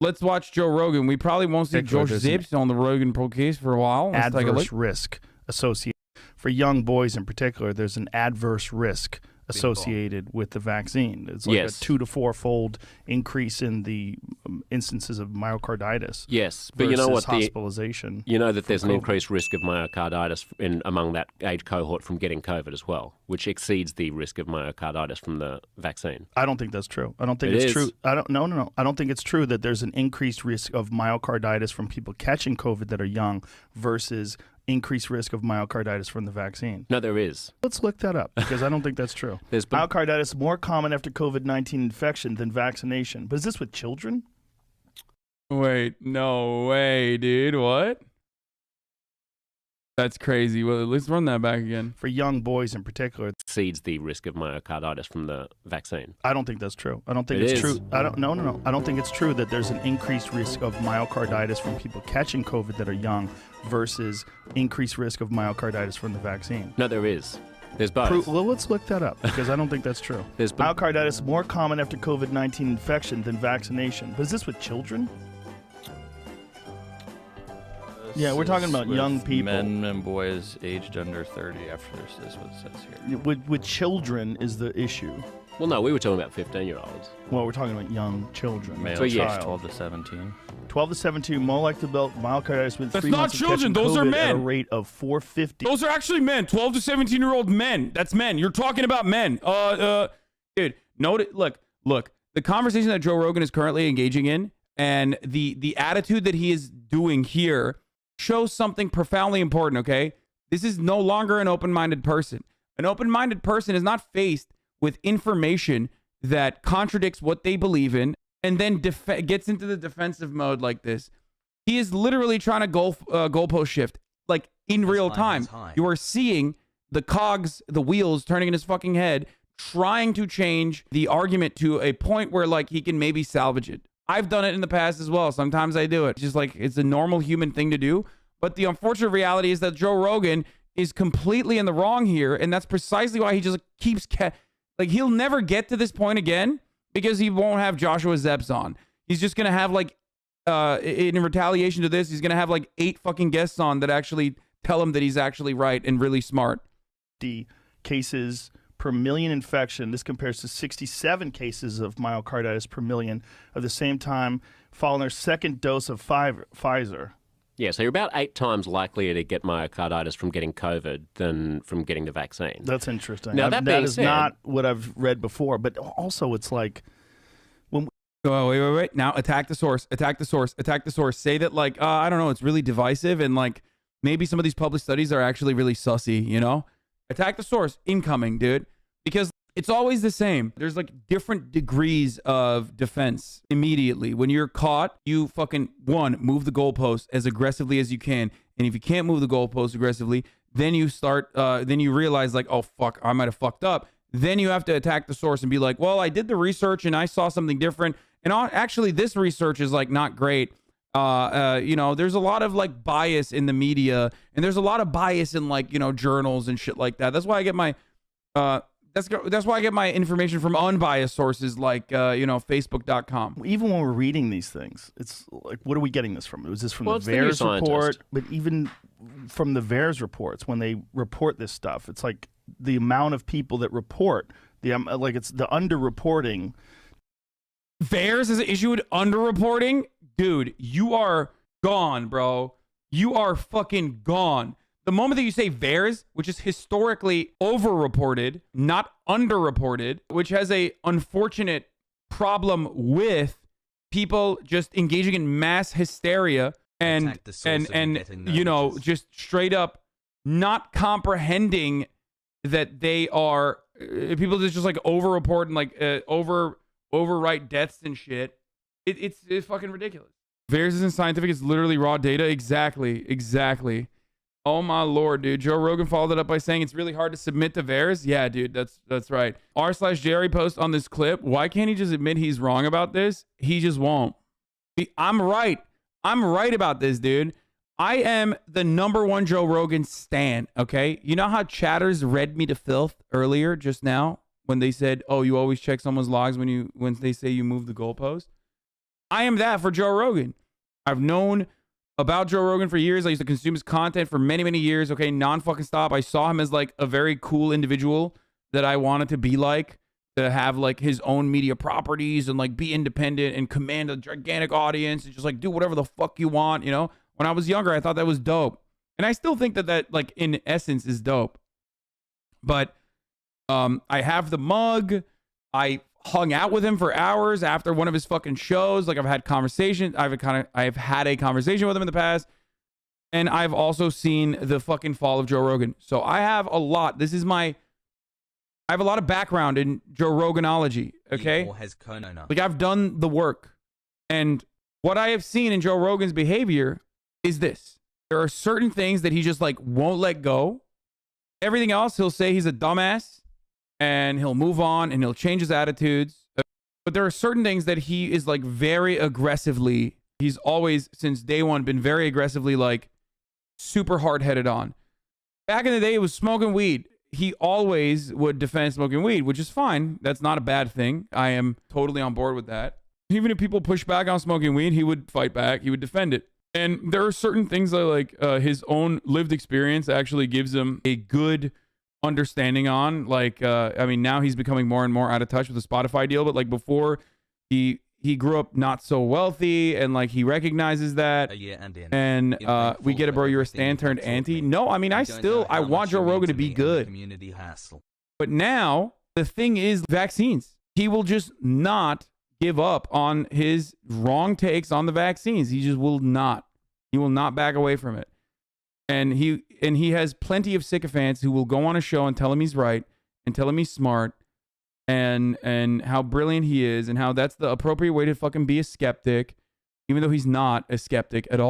Let's watch Joe Rogan. We probably won't see Josh Zepps on the Rogan case for a while. Let's take a look. Adverse risk associated for young boys in particular. There's an adverse risk associated with the vaccine. It's like a 2 to 4-fold increase in the instances of myocarditis. Yes, but you know what? Hospitalization. You know that there's an increased risk of myocarditis among that age cohort from getting COVID as well, which exceeds the risk of myocarditis from the vaccine. I don't think that's true. I don't think it's true. No. I don't think it's true that there's an increased risk of myocarditis from people catching COVID that are young versus increased risk of myocarditis from the vaccine. No, there is. Let's look that up because I don't think that's true. Myocarditis is more common after COVID-19 infection than vaccination. But is this with children? Wait, no way, dude. What? That's crazy. Well, let's run that back again. For young boys in particular, it exceeds the risk of myocarditis from the vaccine. I don't think that's true. I don't think it's true. No. I don't think it's true that there's an increased risk of myocarditis from people catching COVID that are young versus increased risk of myocarditis from the vaccine. No, there is. There's both. Well, let's look that up because I don't think that's true. Myocarditis is more common after COVID-19 infection than vaccination. But is this with children? Yeah, we're talking about young people. Men and boys aged under 30 after this is what it says here. With children is the issue. Well, no, we were talking about 15-year-olds. Well, we're talking about young children. Male child. 12 to 17. 12 to 17, more like to develop myocarditis with 3 months of catching COVID those are men. At a rate of 450. Those are actually men. 12 to 17-year-old men. That's men. You're talking about men. Dude, look. The conversation that Joe Rogan is currently engaging in and the attitude that he is doing here shows something profoundly important, okay? This is no longer an open-minded person. An open-minded person is not faced with information that contradicts what they believe in and then gets into the defensive mode like this. He is literally trying to goalpost shift, like in real time. You are seeing the cogs, the wheels turning in his fucking head, trying to change the argument to a point where like he can maybe salvage it. I've done it in the past as well. Sometimes I do it. Just like it's a normal human thing to do. But the unfortunate reality is that Joe Rogan is completely in the wrong here. And that's precisely why he just keeps... like, he'll never get to this point again because he won't have Joshua Zepps on. He's just going to have, like, in retaliation to this, he's going to have, like, 8 fucking guests on that actually tell him that he's actually right and really smart. The cases per million infection. This compares to 67 cases of myocarditis per million of the same time following their second dose of Pfizer. Yeah, so you're about 8 times likelier to get myocarditis from getting COVID than from getting the vaccine. That's interesting. Now, that is not what I've read before, but also it's like... when. Wait. Now attack the source. Say that, like, I don't know, it's really divisive and, like, maybe some of these published studies are actually really sussy, you know? Attack the source. Incoming, dude. Because it's always the same. There's like different degrees of defense immediately. When you're caught, you fucking, move the goalpost as aggressively as you can. And if you can't move the goalpost aggressively, then you start, then you realize like, oh, fuck, I might have fucked up. Then you have to attack the source and be like, well, I did the research and I saw something different. And actually, this research is like not great. You know, there's a lot of like bias in the media and there's a lot of bias in like, you know, journals and shit like that. That's why I get my, that's why I get my information from unbiased sources like, you know, Facebook.com. Even when we're reading these things, it's like, what are we getting this from? Was this from the VAERS report? But even from the VAERS reports, when they report this stuff, it's like the amount of people that report, like it's the underreporting. VAERS is issued underreporting? Dude, you are gone, bro. You are fucking gone. The moment that you say VAERS, which is historically overreported, not underreported, which has a unfortunate problem with people just engaging in mass hysteria and you know, just straight up not comprehending that they are people just like overreport and like overwrite deaths and shit. It's fucking ridiculous. VAERS isn't scientific. It's literally raw data. Exactly. Oh my lord, dude. Joe Rogan followed it up by saying it's really hard to submit to VAERS. Yeah, dude, that's right. r/Jerry post on this clip. Why can't he just admit he's wrong about this? He just won't. I'm right. I'm right about this, dude. I am the #1 Joe Rogan stan, okay? You know how chatters read me to filth earlier just now when they said, oh, you always check someone's logs when they say you move the goalpost? I am that for Joe Rogan. I've known about Joe Rogan for years. I used to consume his content for many, many years. Okay, non-fucking stop. I saw him as like a very cool individual that I wanted to be like, to have like his own media properties and like be independent and command a gigantic audience and just like do whatever the fuck you want, you know? When I was younger, I thought that was dope. And I still think that like in essence is dope. But I have the mug. I hung out with him for hours after one of his fucking shows. Like I've had conversations. I've had a conversation with him in the past. And I've also seen the fucking fall of Joe Rogan. So I have a lot. I have a lot of background in Joe Roganology. Okay. Like I've done the work. And what I have seen in Joe Rogan's behavior is this. There are certain things that he just like won't let go. Everything else, he'll say he's a dumbass. And he'll move on and he'll change his attitudes. But there are certain things that he is like very aggressively, he's always since day one been very aggressively like super hard-headed on. Back in the day, it was smoking weed. He always would defend smoking weed, which is fine. That's not a bad thing. I am totally on board with that. Even if people push back on smoking weed, he would fight back. He would defend it. And there are certain things that like his own lived experience actually gives him a good understanding on. Like I mean, now he's becoming more and more out of touch with the Spotify deal, but like before he grew up not so wealthy, and like he recognizes that. And we get it, bro. You're a stan turned anti. No, I mean, I want Joe Rogan to be good. But now the thing is vaccines. He will just not give up on his wrong takes on the vaccines. He just will not. He will not back away from it. And he has plenty of sycophants who will go on a show and tell him he's right and tell him he's smart and how brilliant he is and how that's the appropriate way to fucking be a skeptic, even though he's not a skeptic at all.